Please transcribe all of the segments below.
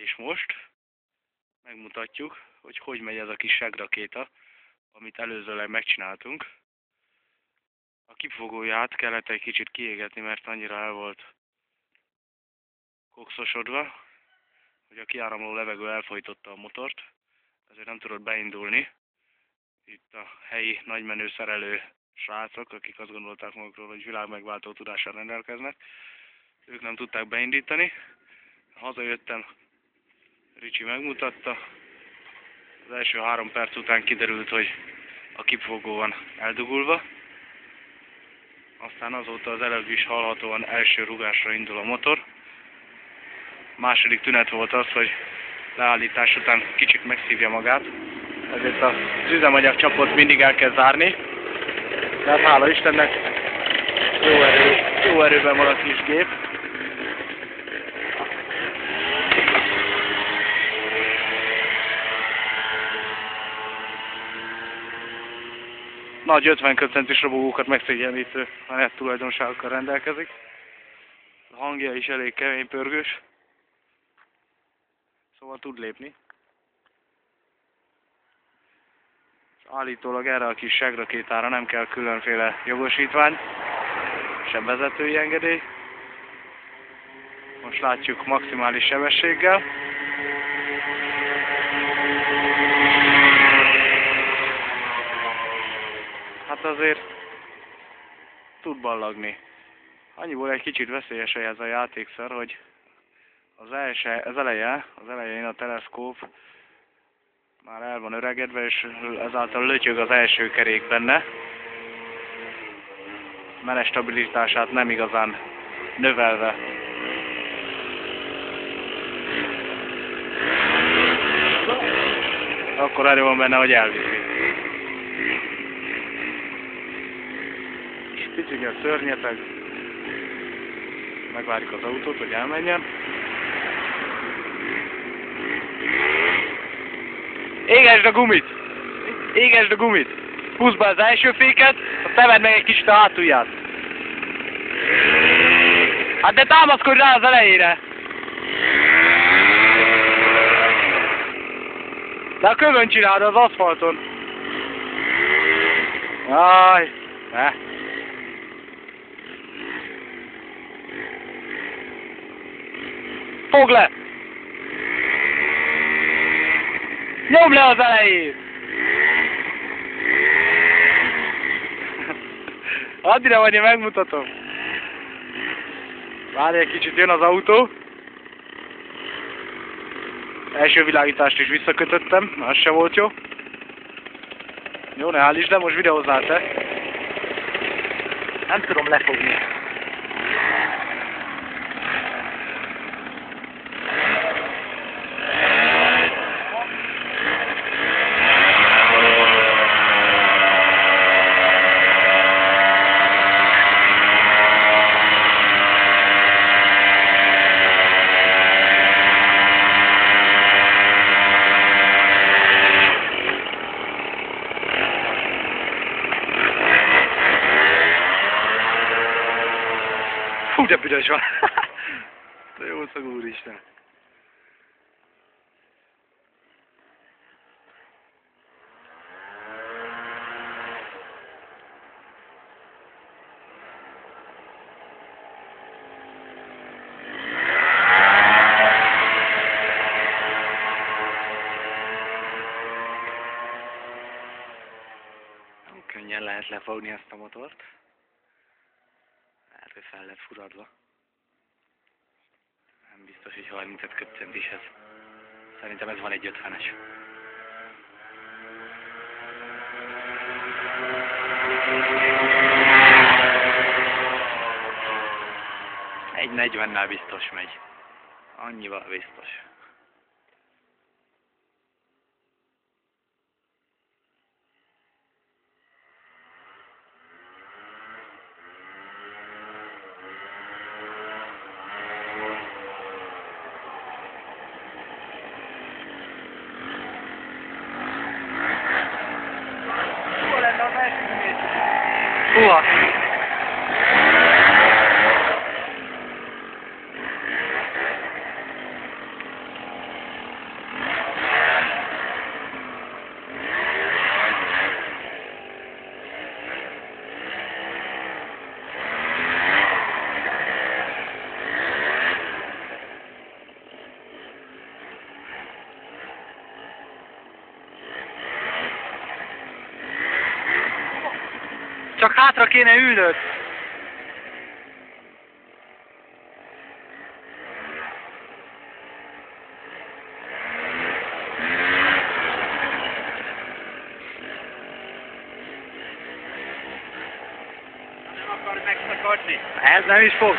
És most megmutatjuk, hogy hogy megy ez a kis segrakéta, amit előzőleg megcsináltunk. A kipufogóját kellett egy kicsit kiégetni, mert annyira el volt kokszosodva, hogy a kiáramló levegő elfojtotta a motort, ezért nem tudott beindulni. Itt a helyi nagymenő szerelő srácok, akik azt gondolták magukról, hogy világmegváltó tudással rendelkeznek, ők nem tudták beindítani. Hazajöttem, Ricsi megmutatta. Az első 3 perc után kiderült, hogy a kipufogó van eldugulva. Aztán azóta az előbb is hallhatóan első rugásra indul a motor. Második tünet volt az, hogy leállítás után kicsit megszívja magát. Ezért az üzemanyag csapot mindig el kell zárni. De hát hála Istennek jó erőben van a kis gép. Nagy 50 köbcentis robogókat megszégyenlítő anett tulajdonságokkal rendelkezik. A hangja is elég kemény pörgős. Szóval tud lépni. És állítólag erre a kis segrakétára nem kell különféle jogosítvány, sem vezetői engedély. Most látjuk maximális sebességgel. Hát azért tud ballagni. Annyiból egy kicsit veszélyes ez a játékszer, hogy az elején a teleszkóp már el van öregedve, és ezáltal lötyög az első kerék benne. Menet stabilitását nem igazán növelve. Akkor erő van benne, hogy elviszi. És picike szörnyeteg. Megvárjuk az autót, hogy elmenjen. Égesd a gumit! Égesd a gumit! Húzd be az első féket, azt teved meg egy kicsit a hátulját. Hát de támaszkodj rá az elejére! De a kövön csináld, az aszfalton. Jaj, ne! Fogd le! Nyomd le az elejét! Add ide, vagy én megmutatom. Várj egy kicsit, jön az autó. Első világítást is visszakötöttem, az se volt jó. Jó, ne állítsd, de most videózzál te. Nem tudom lefogni. Hú, de büdös van! De jó szagú, úristen! Nem könnyen lehet lefogni ezt a motort. Lehet, hogy fel lett furadva. Nem biztos, hogy 35 köbcentishez. Szerintem ez van egy 50-es. Egy 40-nel biztos megy. Annyival biztos. Húha! Hátra kéne ülnöd. Nem akar megszakadni. Ez nem is fog.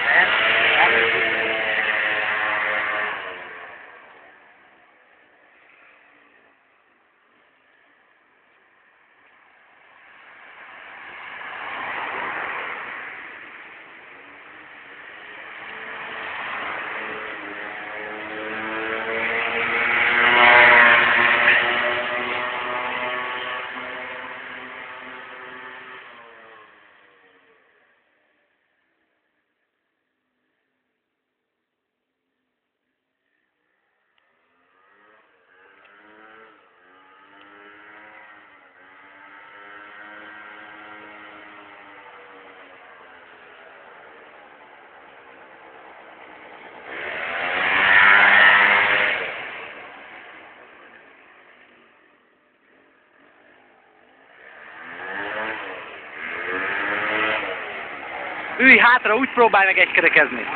Ülj hátra, úgy próbálj meg egykerekezni.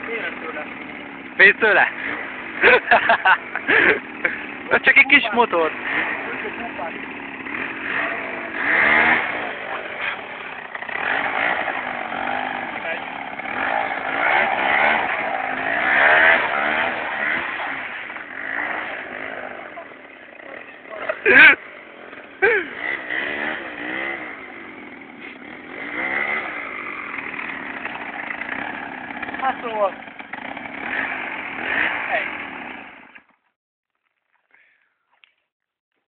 Félek tőle. Félsz tőle? Ez csak egy kis motor. Hát szóval.